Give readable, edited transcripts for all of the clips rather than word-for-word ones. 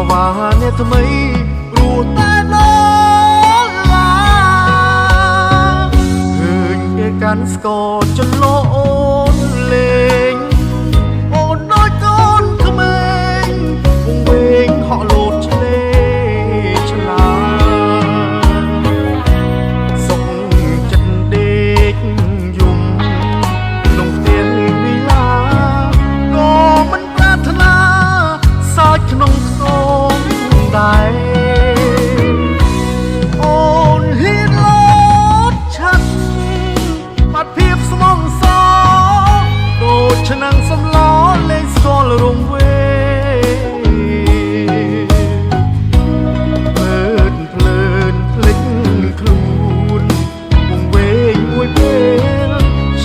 វ៉ាអ្នកថ្មីព្រោះតែដល់ឡាឃើញគេកាន់ស្គរចន្លោអូនលេងអូនដូចកូនក្មេងវង្វេងហក់លោតឆ្លេឆ្លាសុខចិត្តដេកយំក្នុងផ្ទះវិឡាក៏មិនប្រាថ្នាសើចក្នុងខ្ទមដែរអូនហ៊ានលោតឆាត់បាត់ភាពស្មងសដូចឆ្នាំងសំឡលេងស្គាល់រងវេភ្លើនភ្លេចខ្លួនវង្វេងមួយពេល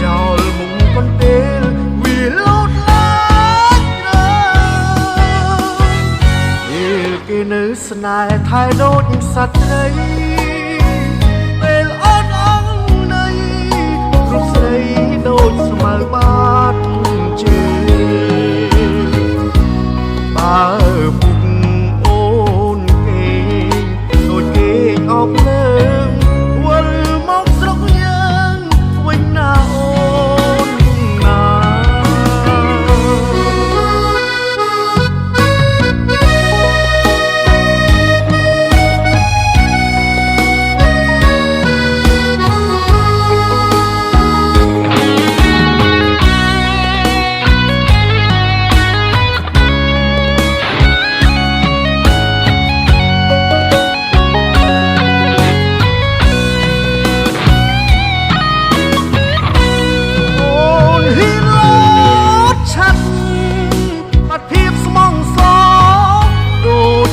ចោលមុំកន្ទេលវាលោតឡើងគេនៅស្នេហ៍ថែដូចសត្វត្រីពេលអូនអងនៃរូបស្រីដូចស្មៅបាត់ជើងបើពុកអូនគេដូចគេអោបលើងវិលមកស្រុកយើងវិញណាអូនណា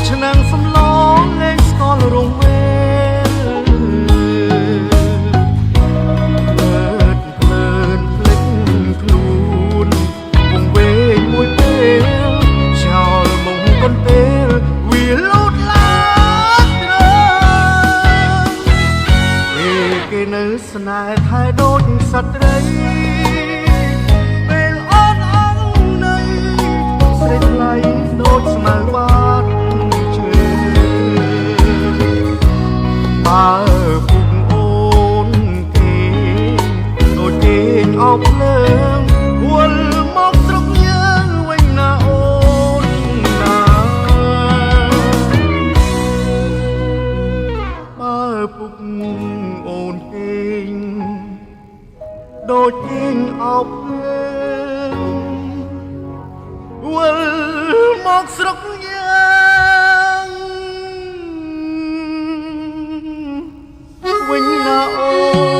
ឆ្នាំងសំឡងលេងស្គាល់រងវេភ្លើនភ្លេចខ្លួនវង្វេងមួយពេលចោលមុំកន្ទេលវាលោតឡើងគេនៅស្នេហ៍ថែដូចសត្វត្រីពេលអូនអងនៃស្រីថ្លៃដូចស្មៅបាត់បើពុកអូនគេដូចគេអោបលើងវិលមកស្រុកយើងវិញណាអូនណាបើពុកអូនគេដូចគេអោបលើងវិលមកស្រុកយើងវិញណាអូ